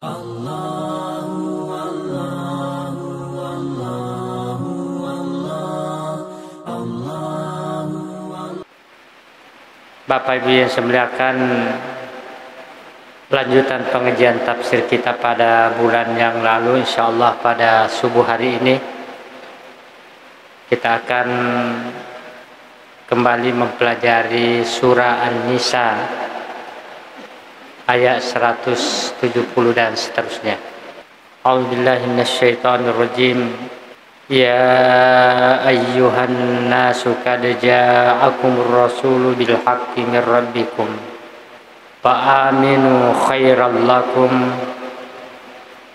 Bapak Ibu yang saya muliakan, lanjutan pengajian tafsir kita pada bulan yang lalu, insyaallah pada subuh hari ini kita akan kembali mempelajari surah An-Nisa ayat 170 dan seterusnya. A'udzubillahi minasyaitonirrajim. Ya ayyuhan nasu qad ja'akumur rasulu bil haqqi mir rabbikum fa aminu khairal lakum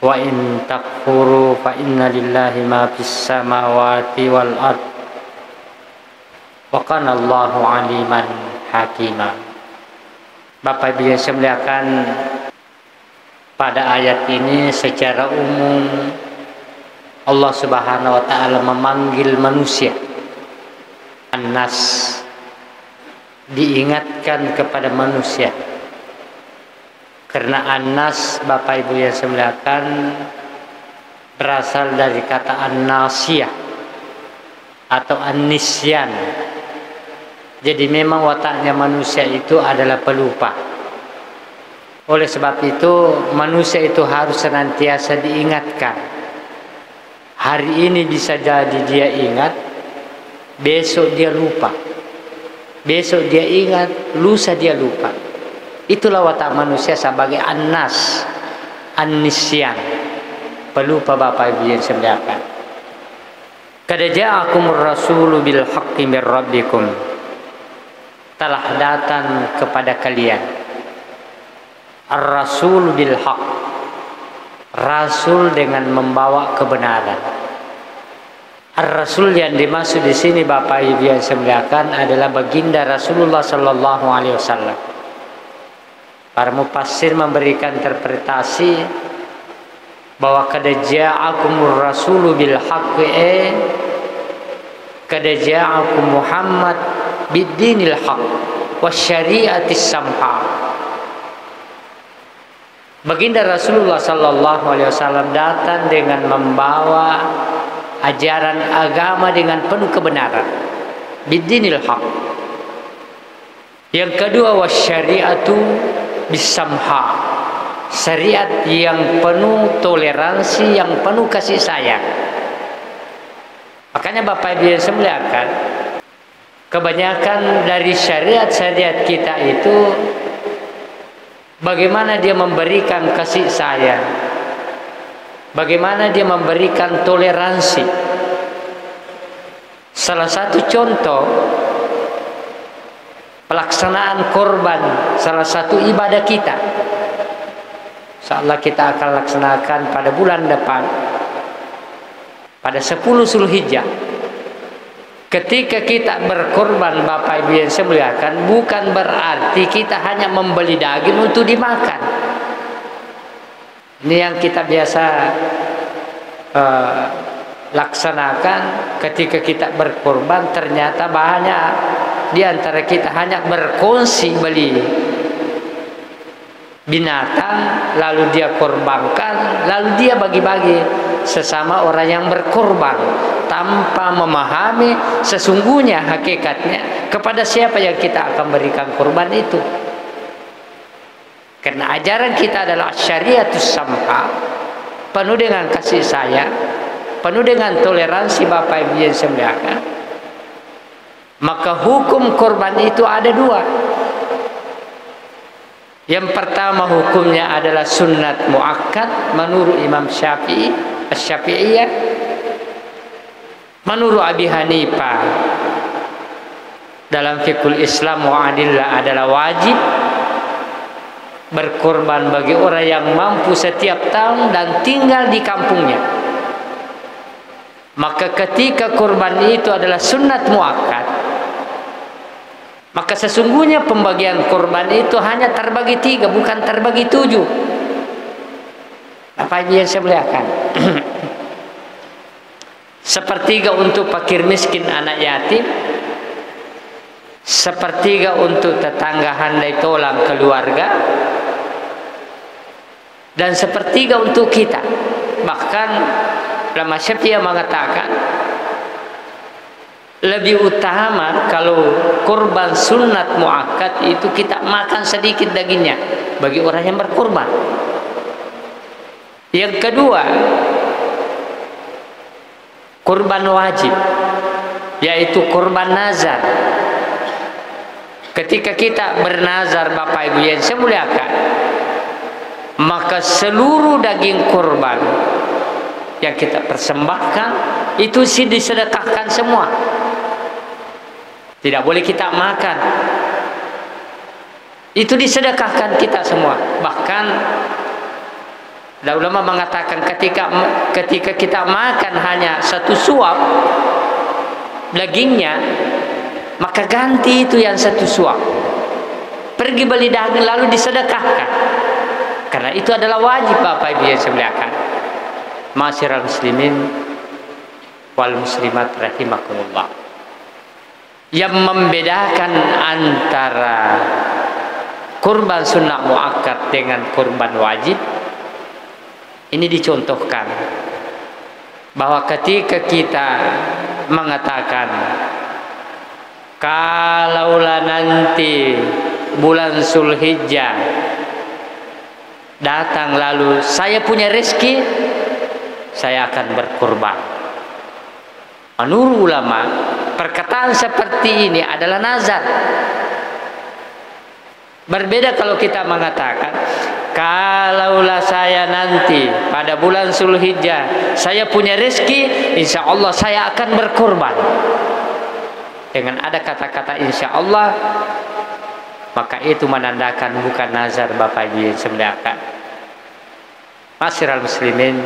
wa in takfuru fa inna lillahi ma fis samawati wal ard wa kana Allahu aliman hakima. Bapak Ibu yang saya muliakan, pada ayat ini secara umum Allah Subhanahu wa ta'ala memanggil manusia. An-nas, diingatkan kepada manusia. Karena an-nas, Bapak Ibu yang saya muliakan, berasal dari kata an-nasiyah atau an-nisyan. Jadi memang wataknya manusia itu adalah pelupa. Oleh sebab itu manusia itu harus senantiasa diingatkan. Hari ini bisa jadi dia ingat, besok dia lupa. Besok dia ingat, lusa dia lupa. Itulah watak manusia sebagai an-nas, an-nisyan, pelupa. Bapak Ibu yang saya muliakan, qad ja'akumur rasulu bil haqqi mir rabbikum, telah datang kepada kalian ar-rasul bil haqq, rasul dengan membawa kebenaran. Ar-rasul yang dimaksud di sini Bapak Ibu yang saya muliakan adalah baginda Rasulullah sallallahu alaihi wasallam. Para mufassir memberikan interpretasi bahwa qad ja'akumur rasulu bil haqqi, qad ja'akum Muhammad bid-dinil haqq wasyari'atis samha. Baginda Rasulullah sallallahu alaihi wasallam datang dengan membawa ajaran agama dengan penuh kebenaran, bid-dinil haq. Yang kedua, wasyari'atu bisamha, syariat yang penuh toleransi, yang penuh kasih sayang. Makanya Bapak Ibu yang saya muliakan, kebanyakan dari syariat-syariat kita itu bagaimana dia memberikan kasih sayang, bagaimana dia memberikan toleransi. Salah satu contoh pelaksanaan korban, salah satu ibadah kita, insyaallah kita akan laksanakan pada bulan depan, pada 10 Zulhijjah. Ketika kita berkorban, Bapak Ibu yang saya muliakan, bukan berarti kita hanya membeli daging untuk dimakan. Ini yang kita biasa laksanakan ketika kita berkorban. Ternyata banyak di antara kita hanya berkongsi beli binatang, lalu dia korbankan, lalu dia bagi-bagi sesama orang yang berkorban, tanpa memahami sesungguhnya hakikatnya kepada siapa yang kita akan berikan korban itu. Karena ajaran kita adalah syariatus samha, penuh dengan kasih sayang, penuh dengan toleransi. Bapak Ibu yang saya muliakan, maka hukum korban itu ada dua. Yang pertama hukumnya adalah sunnat muakkad menurut Imam Syafi'i, Asy-Syafi'iyah. Menurut Abi Hanifah dalam fiqhul Islam mu'adillah adalah wajib berkorban bagi orang yang mampu setiap tahun dan tinggal di kampungnya. Maka ketika korban itu adalah sunnat muakkad, maka sesungguhnya pembagian korban itu hanya terbagi 3, bukan terbagi 7. Apa yang saya muliakan? Sepertiga untuk fakir miskin anak yatim, sepertiga untuk tetangga handai tolang keluarga, dan sepertiga untuk kita. Bahkan ulama Syafi'i mengatakan lebih utama kalau kurban sunat muakkad itu kita makan sedikit dagingnya bagi orang yang berkurban. Yang kedua, kurban wajib, yaitu kurban nazar. Ketika kita bernazar, Bapak Ibu yang saya muliakan, maka seluruh daging kurban yang kita persembahkan itu disedekahkan semua. Tidak boleh kita makan. Itu disedekahkan kita semua. Bahkan ulama mengatakan ketika kita makan hanya satu suap dagingnya, maka ganti itu yang satu suap. Pergi beli daging lalu disedekahkan. Karena itu adalah wajib, Bapak Ibu yang saya muliakan. Ma'asyiral muslimin wal muslimat rahimakumullah. Yang membedakan antara kurban sunnah muakkad dengan kurban wajib ini dicontohkan bahwa ketika kita mengatakan kalaulah nanti bulan Zulhijjah datang lalu saya punya rezeki, saya akan berkurban. Menurut ulama, perkataan seperti ini adalah nazar. Berbeda kalau kita mengatakan kalaulah saya nanti pada bulan Zulhijjah saya punya rezeki, insya Allah saya akan berkurban. Dengan ada kata-kata insya Allah, maka itu menandakan bukan nazar, Bapak Ibu yang semuliakan. Ma'asyiral muslimin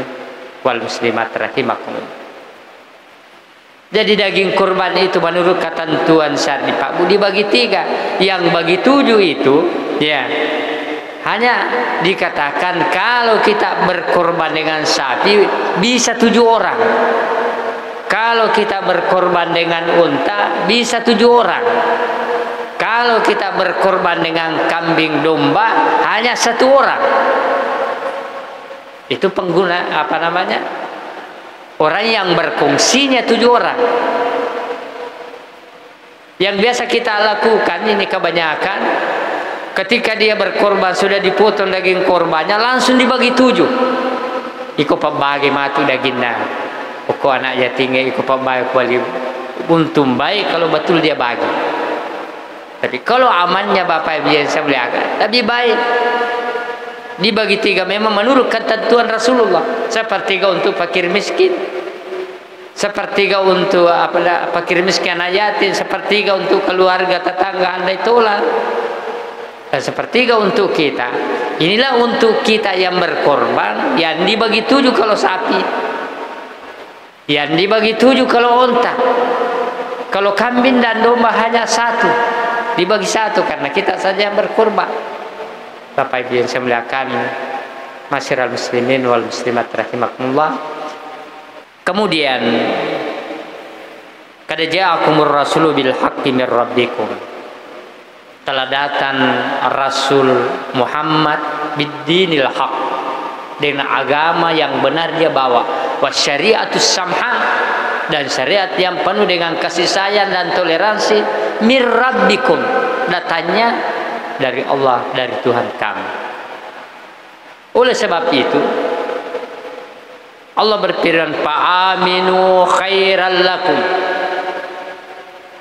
wal muslimat rahimakumullah. Jadi daging kurban itu menurut ketentuan syar'i Pak Bu dibagi 3. Yang bagi 7 itu ya hanya dikatakan kalau kita berkorban dengan sapi bisa 7 orang. Kalau kita berkorban dengan unta bisa 7 orang. Kalau kita berkorban dengan kambing domba hanya 1 orang. Itu pengguna apa namanya? Orang yang berfungsinya 7 orang. Yang biasa kita lakukan ini kebanyakan ketika dia berkorban sudah dipotong daging korbannya langsung dibagi 7. Iko pembagi matu dagingnya. Pokok anak yatimnya iko pembagi kuali untung baik kalau betul dia bagi. Tapi kalau amannya Bapak Ibu yang saya muliakan lebih baik dibagi 3 memang menurut ketentuan Rasulullah. Sepertiga untuk fakir miskin, sepertiga untuk fakir miskin yatim, sepertiga untuk keluarga tetangga andai tolak, dan sepertiga untuk kita. Inilah untuk kita yang berkorban, yang dibagi 7 kalau sapi, yang dibagi 7 kalau unta. Kalau kambing dan domba hanya 1, dibagi 1 karena kita saja yang berkorban. Bapak Ibu yang saya muliakan, ma'asyiral muslimin wal muslimat rahimakumullah. Kemudian kad ja'akumur rasulu bil haqqi mir rabbikum, telah datang Rasul Muhammad bid-dinil haq, dengan agama yang benar dia bawa, wasyariatus samha, dan syariat yang penuh dengan kasih sayang dan toleransi, mir rabbikum, datanya dari Allah, dari Tuhan kami. Oleh sebab itu Allah berfirman, fa'aminu khairal lakum,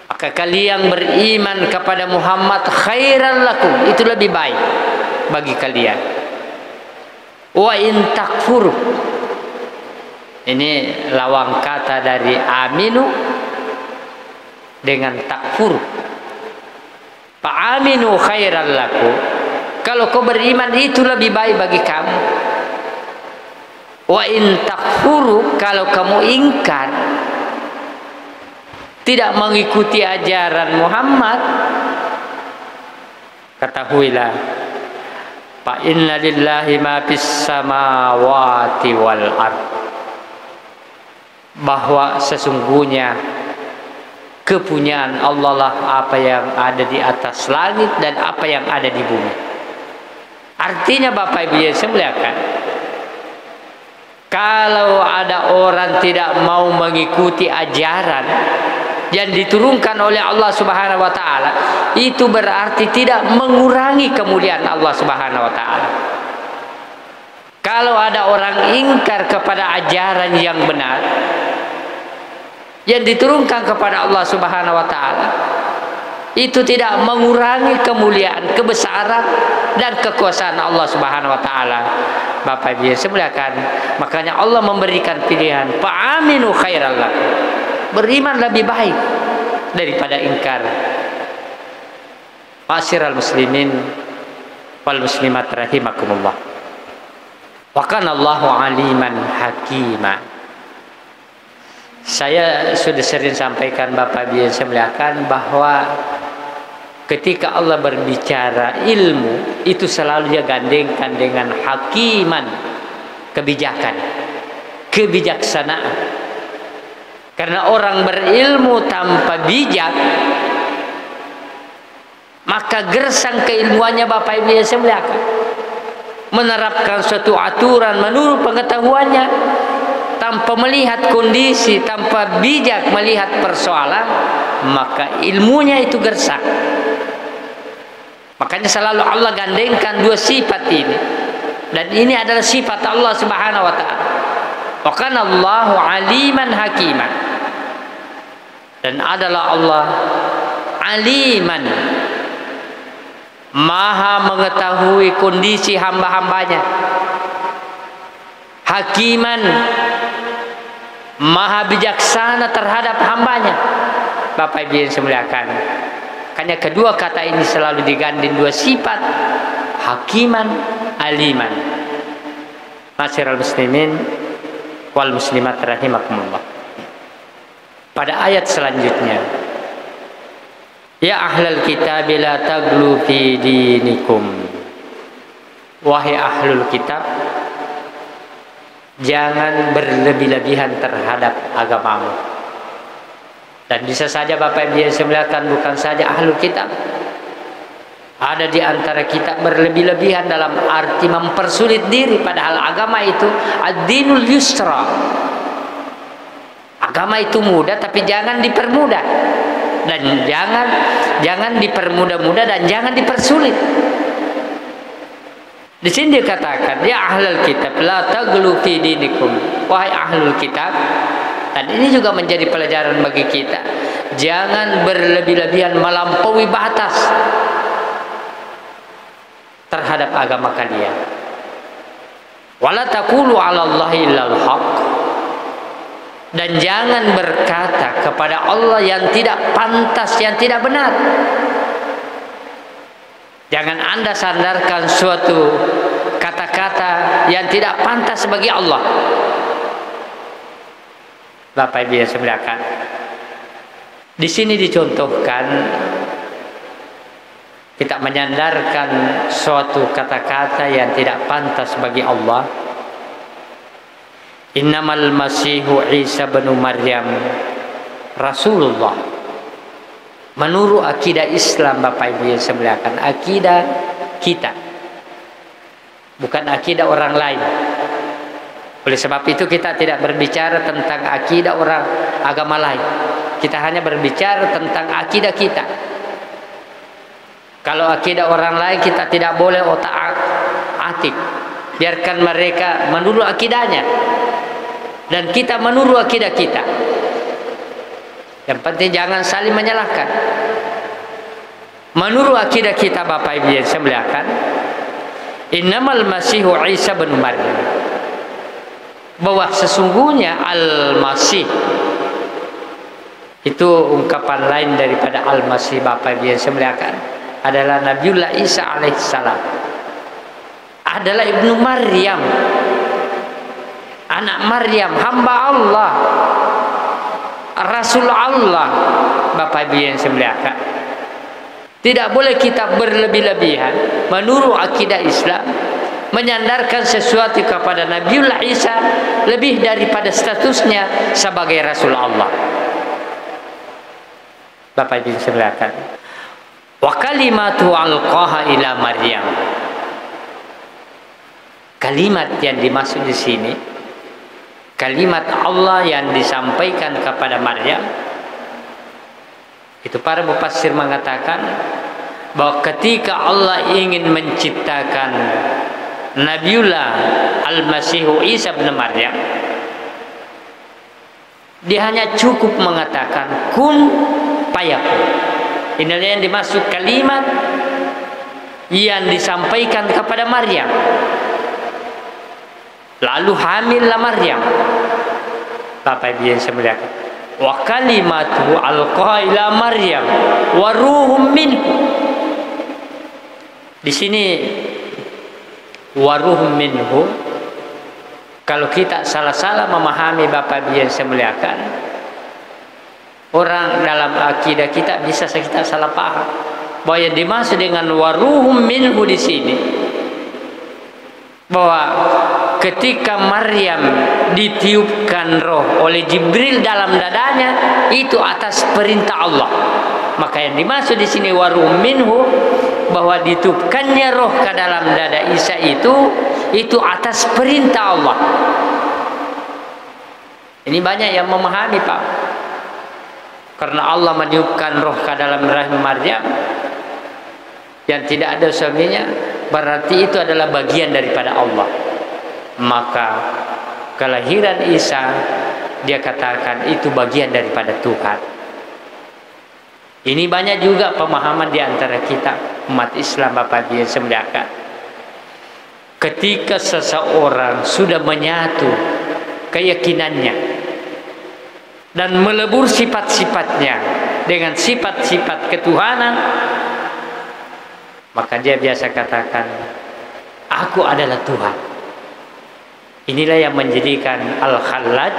maka kalian beriman kepada Muhammad khairal lakum, itu lebih baik bagi kalian. Wa in takfuru, ini lawang kata dari aminu dengan takfuru. Fa'aminu khairan lakum, kalau kau beriman itu lebih baik bagi kamu. Wa in takfuru, kalau kamu ingkar tidak mengikuti ajaran Muhammad, ketahuilah fa inna lillahi ma fis samawati wal ard, bahwa sesungguhnya kepunyaan Allah lah apa yang ada di atas langit dan apa yang ada di bumi. Artinya Bapak Ibu yang saya muliakan, kalau ada orang tidak mau mengikuti ajaran yang diturunkan oleh Allah Subhanahu wa taala, itu berarti tidak mengurangi kemuliaan Allah Subhanahu wa taala. Kalau ada orang ingkar kepada ajaran yang benar yang diturunkan kepada Allah Subhanahu wa taala, itu tidak mengurangi kemuliaan, kebesaran dan kekuasaan Allah Subhanahu wa taala. Bapak Ibu saya muliakan, makanya Allah memberikan pilihan, fa'aminu khairal lakum. Beriman lebih baik daripada ingkar. Ma'asyiral muslimin wal muslimat rahimakumullah. Wa kana Allahu aliman hakima. Saya sudah sering sampaikan Bapak Ibu yang saya muliakan bahwa ketika Allah berbicara ilmu, itu selalu dia gandengkan dengan hakiman, kebijakan, kebijaksanaan. Karena orang berilmu tanpa bijak, maka gersang keilmuannya Bapak Ibu yang saya muliakan. Menerapkan suatu aturan menurut pengetahuannya, tanpa melihat kondisi, tanpa bijak melihat persoalan, maka ilmunya itu gersang. Makanya selalu Allah gandengkan dua sifat ini, dan ini adalah sifat Allah Subhanahu wa taala. Wa kana Allahu aliman hakiman. Dan adalah Allah aliman, maha mengetahui kondisi hamba-hambanya. Hakiman, maha bijaksana terhadap hambanya. Bapak Ibu yang saya muliakan, hanya kedua kata ini selalu digandeng dua sifat, hakiman, aliman. Ma'asyiral muslimin wal muslimat rahimakumullah. Pada ayat selanjutnya, ya ahlal kitab la taghlu fi dinikum. Wahai ahlul kitab, jangan berlebih-lebihan terhadap agamamu. Dan bisa saja Bapak Ibu yang saya muliakan, bukan saja ahlul kitab, ada di antara kita berlebih-lebihan dalam arti mempersulit diri, padahal agama itu ad-dinul yusra. Agama itu mudah, tapi jangan dipermudah, dan jangan dipermudah-mudah, dan jangan dipersulit. Di sini dikatakan, ya ahlul kitab la taghlu fi dinikum. Wahai ahlul kitab, dan ini juga menjadi pelajaran bagi kita, jangan berlebih-lebihan melampaui batas terhadap agama kalian. Wala taqulu 'ala Allahi illal haqq. Dan jangan berkata kepada Allah yang tidak pantas, yang tidak benar. Jangan Anda sandarkan suatu kata-kata yang tidak pantas bagi Allah. Bapak Ibu yang saya muliakan, di sini dicontohkan kita menyandarkan suatu kata-kata yang tidak pantas bagi Allah. Innamal masihu Isa bin Maryam Rasulullah. Menurut akidah Islam Bapak Ibu yang saya muliakan, akidah kita, bukan akidah orang lain. Oleh sebab itu kita tidak berbicara tentang akidah orang agama lain. Kita hanya berbicara tentang akidah kita. Kalau akidah orang lain kita tidak boleh otak-atik. Biarkan mereka menurut akidahnya, dan kita menurut akidah kita. Yang penting jangan saling menyalahkan. Menurut akidah kita Bapak Ibu yang saya muliakan, innamal masihu Isa bin Maryam, bahwa sesungguhnya Al-Masih, itu ungkapan lain daripada Al-Masih Bapak Ibu yang saya muliakan, adalah Nabiullah Isa alaihissalam, adalah ibnu Maryam, anak Maryam, hamba Allah, Rasul Allah. Bapak Ibu yang saya muliakan, tidak boleh kita berlebih-lebihan menurut akidah Islam menyandarkan sesuatu kepada Nabiullah Isa lebih daripada statusnya sebagai Rasul Allah. Bapak Ibu yang saya muliakan, wa kalimatu alqaha ila Maryam, Kalimat yang dimaksud di sini, kalimat Allah yang disampaikan kepada Maryam, itu para mufassir mengatakan bahwa ketika Allah ingin menciptakan Nabiullah Al-Masihu Isa bin Maryam, dia hanya cukup mengatakan kun fayakun. Inilah yang dimaksud kalimat yang disampaikan kepada Maryam. Lalu hamillah Maryam. Bapak Ibu yang saya muliakan, wa kalimatu alqa ila Maryam wa ruhum minhu. Di sini wa ruhum minhu, kalau kita salah-salah memahami Bapak Ibu yang saya muliakan, orang dalam akidah kita bisa kita salah paham bahwa yang dimaksud dengan waruhum minhu di sini, bahwa ketika Maryam ditiupkan roh oleh Jibril dalam dadanya, itu atas perintah Allah. Maka yang dimaksud di sini waruhum minhu, bahwa ditiupkannya roh ke dalam dada Isa itu atas perintah Allah. Ini banyak yang memahami, Pak. Karena Allah meniupkan roh ke dalam rahim Maryam yang tidak ada suaminya, berarti itu adalah bagian daripada Allah. Maka kelahiran Isa, dia katakan itu bagian daripada Tuhan. Ini banyak juga pemahaman di antara kita umat Islam, Bapak Ibu yang saya muliakan. Ketika seseorang sudah menyatu keyakinannya dan melebur sifat-sifatnya dengan sifat-sifat ketuhanan, maka dia biasa katakan, aku adalah Tuhan. Inilah yang menjadikan Al-Khallaj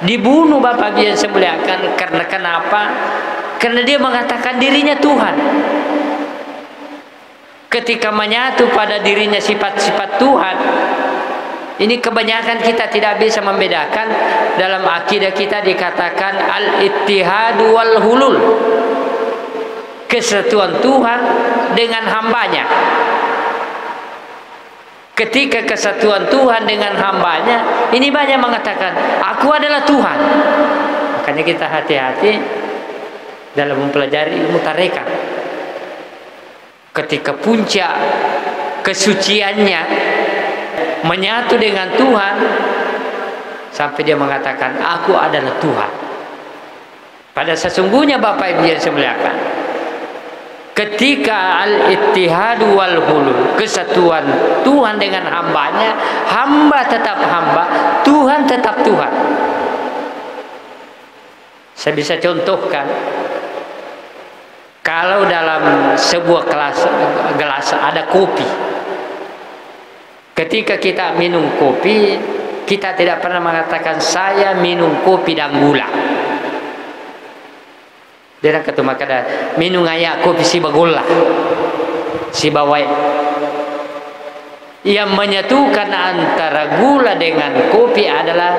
dibunuh, Bapak Ibu yang saya muliakan. Karena kenapa? Karena dia mengatakan dirinya Tuhan. Ketika menyatu pada dirinya sifat-sifat Tuhan, ini kebanyakan kita tidak bisa membedakan. Dalam akidah kita dikatakan al-ittihadu wal hulul, kesatuan Tuhan dengan hambanya. Ketika kesatuan Tuhan dengan hambanya, ini banyak mengatakan aku adalah Tuhan. Makanya kita hati-hati dalam mempelajari ilmu tarekat. Ketika puncak kesuciannya menyatu dengan Tuhan, sampai dia mengatakan aku adalah Tuhan. Pada sesungguhnya Bapak Ibu yang saya muliakan, ketika al-ittihadu wal hulul, kesatuan Tuhan dengan hambanya, hamba tetap hamba, Tuhan tetap Tuhan. Saya bisa contohkan, kalau dalam sebuah gelas ada kopi, ketika kita minum kopi, kita tidak pernah mengatakan saya minum kopi dan gula. Dia ketemu kada minum ayak kopi si bagola, si bawai. Yang menyatukan antara gula dengan kopi adalah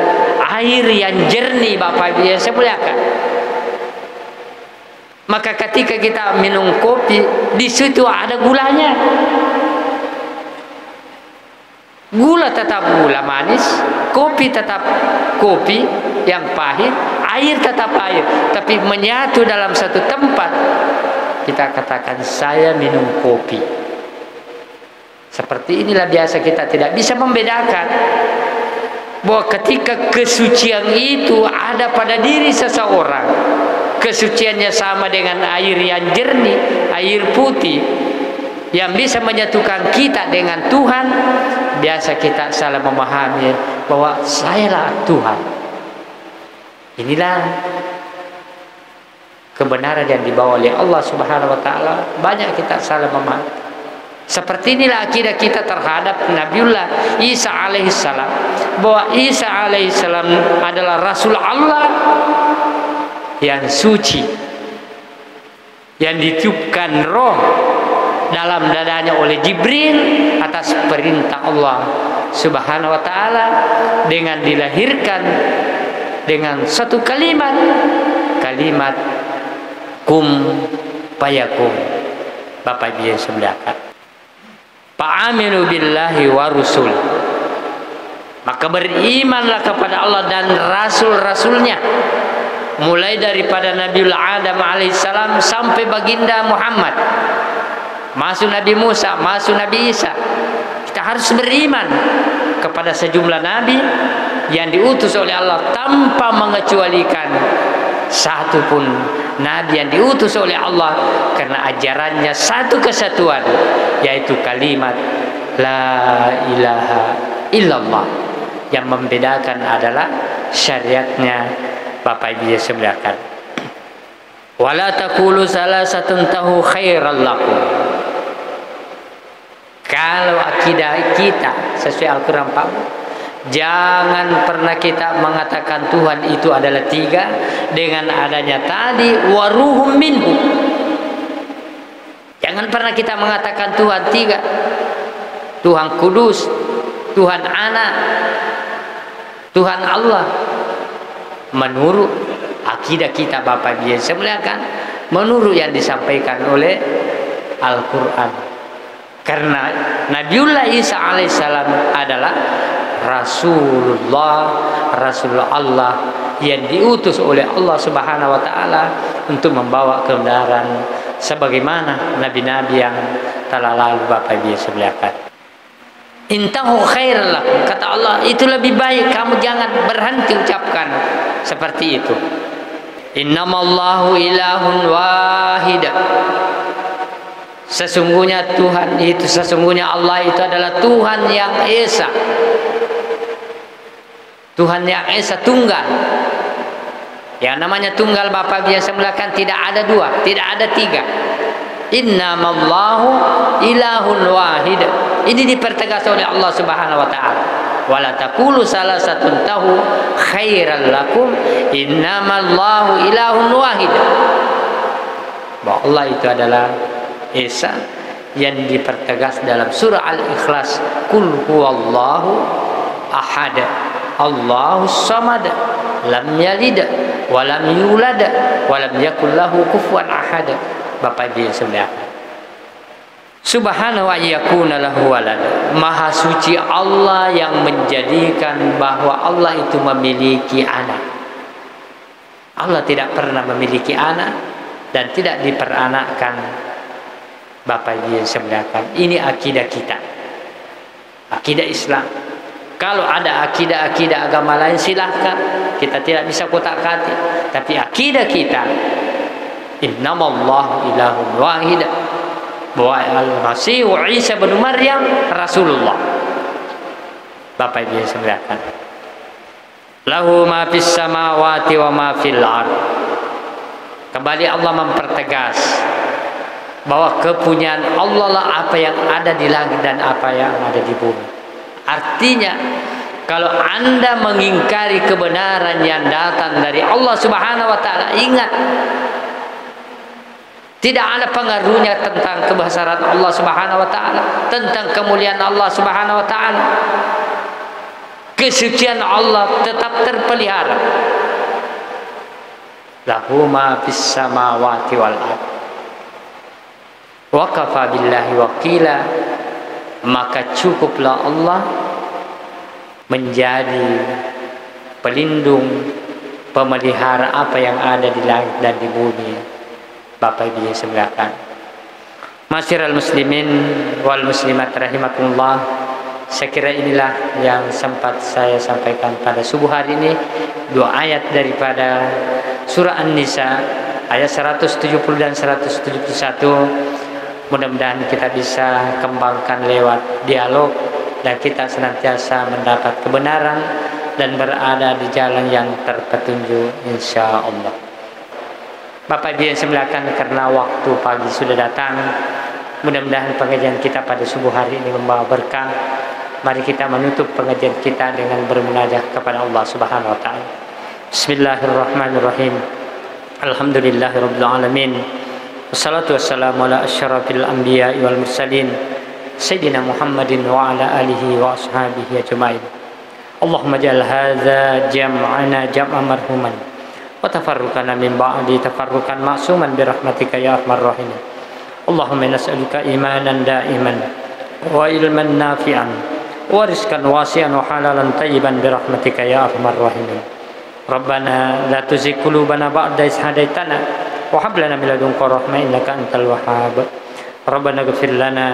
air yang jernih, Bapak Ibu yang saya muliakan. Maka ketika kita minum kopi, di situ ada gulanya. Gula tetap gula manis, kopi tetap kopi yang pahit, air tetap air, tapi menyatu dalam satu tempat. Kita katakan saya minum kopi. Seperti inilah biasa kita tidak bisa membedakan bahwa ketika kesucian itu ada pada diri seseorang, kesuciannya sama dengan air yang jernih, air putih yang bisa menyatukan kita dengan Tuhan. Biasa kita salah memahami bahwa sayalah Tuhan. Inilah kebenaran yang dibawa oleh Allah Subhanahu wa taala. Banyak kita salah memahami. Seperti inilah akidah kita terhadap Nabiullah Isa alaihissalam, bahwa Isa alaihissalam adalah Rasul Allah yang suci, yang ditiupkan roh dalam dadanya oleh Jibril atas perintah Allah Subhanahu wa taala, dengan dilahirkan dengan satu kalimat kum fayakun. Bapak Ibu yang semuliakan, aminu billahi wa rusul, maka berimanlah kepada Allah dan rasul-rasulnya, mulai daripada Nabiullah Adam alaihissalam sampai baginda Muhammad, masuk Nabi Musa, masuk Nabi Isa. Kita harus beriman kepada sejumlah nabi yang diutus oleh Allah tanpa mengecualikan satu pun nabi yang diutus oleh Allah, karena ajarannya satu kesatuan, yaitu kalimat la ilaha illallah. Yang membedakan adalah syariatnya. Bapak Ibu sekalian, wala taqulu salasatun tahu khairal lakum. Kalau akidah kita sesuai Al-Quran, Pak, jangan pernah kita mengatakan Tuhan itu adalah tiga dengan adanya tadi waruhum minhu. Jangan pernah kita mengatakan Tuhan tiga, Tuhan Kudus, Tuhan Anak, Tuhan Allah. Menurut akidah kita Bapak Ibu sekalian, menurut yang disampaikan oleh Al-Quran. Karena Nabiullah Isa alaihissalam adalah Rasulullah, Rasulullah Allah yang diutus oleh Allah Subhanahu wa taala untuk membawa kebenaran sebagaimana nabi-nabi yang telah lalu. Bapak Ibu sekalian, intahu khairal lakum, kata Allah, itu lebih baik, kamu jangan berhenti ucapkan seperti itu. Innamallahu ilahun wahid, sesungguhnya Tuhan itu, sesungguhnya Allah itu adalah Tuhan yang esa, Tuhan yang esa, tunggal. Yang namanya tunggal Bapak biasa melakukan tidak ada dua, tidak ada tiga. Innamallahu ilahun wahid, ini dipertegas oleh Allah Subhanahu wa taala. Wala taqulu salasatun tahu khairal lakum, innamallahu ilahun wahid. Bahwa Allah itu adalah Esa yang dipertegas dalam surah Al-Ikhlas, Qul huwallahu ahad, Allahus samad, lam yalid wa lam yulad wa lam yakul lahu kufuwan ahad. Bapak Ibu sekalian, subhanahu wa yakuna lahu walad, maha suci Allah yang menjadikan bahwa Allah itu memiliki anak. Allah tidak pernah memiliki anak dan tidak diperanakkan. Bapak Ibu sekalian, ini akidah kita, akidah Islam. Kalau ada akidah-akidah agama lain silahkan, kita tidak bisa kotak-katik. Tapi akidah kita, innamallahu ilahun wahid, bahwa Al-Masih Isa bin Maryam Rasulullah. Bapak Ibu sekalian, lahu ma fis samawati wa ma fil ard. Kembali Allah mempertegas bahwa kepunyaan Allah lah apa yang ada di langit dan apa yang ada di bumi. Artinya, kalau Anda mengingkari kebenaran yang datang dari Allah Subhanahu wa taala, ingat, tidak ada pengaruhnya tentang kebesaran Allah Subhanahu wa taala, tentang kemuliaan Allah Subhanahu wa taala. Kesucian Allah tetap terpelihara. Lahu ma fis samawati wal ard. Wa kafa billahi wakila, maka cukuplah Allah menjadi pelindung, pemelihara apa yang ada di langit dan di bumi. Bapak Ibu sekalian, masyiral muslimin wal muslimat rahimakumullah, saya kira inilah yang sempat saya sampaikan pada subuh hari ini. Dua ayat daripada surah An-Nisa ayat 170 dan 171. Mudah-mudahan kita bisa kembangkan lewat dialog dan kita senantiasa mendapat kebenaran dan berada di jalan yang terpetunjuk insya Allah. Bapak Ibu yang semuakan, karena waktu pagi sudah datang, mudah-mudahan pengajian kita pada subuh hari ini membawa berkah. Mari kita menutup pengajian kita dengan bermunajat kepada Allah Subhanahu wa taala. Bismillahirrahmanirrahim. Alhamdulillahirabbil alamin. Wassalatu wassalamu ala asyrafil anbiya'i wal mursalin sayyidina Muhammadin wa ala alihi wa ashabihi ajma'in. Allahumma ja'al hadza jam'ana jam'an marhuman wa tafarruqana min ba'di tafarruqan ma'suman bi rahmatika ya arhamar rahimin. Allahumma nas'aluka imanan da'iman وعلما نافعا ورزقا واسعا وحلالا طيبا برحمتك يا أرحم الراحمين. ربنا لا تزغ قلوبنا بعد إذ هديتنا وهب لنا من لدنك رحمة إنك أنت الوهاب. ربنا اغفر لنا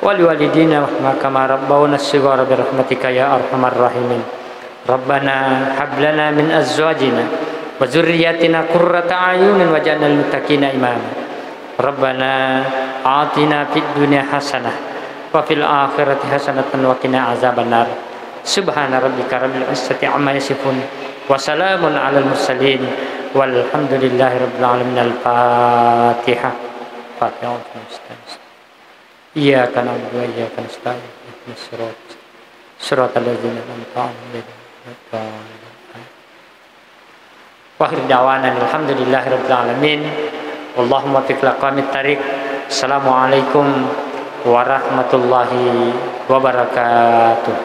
ولوالدينا كما ربونا صغارا برحمتك يا أرحم الراحمين. ربنا هب لنا من أزواجنا وذرياتنا قرة أعين واجعلنا للمتقين إماما. ربنا آتنا في الدنيا حسنة وفي الآخرة حسنة وقنا عذاب النار. سبحان ربك رب العزة عما يصفون وسلام على المرسلين والحمد لله رب العالمين. الفاتحة. إياك نعبد وإياك نستعين اهدنا صراط الذين أنعمت عليهم وآخر دعوانا الحمد لله رب العالمين. اللهم وفق لقوام الطريق. السلام عليكم warahmatullahi wabarakatuh.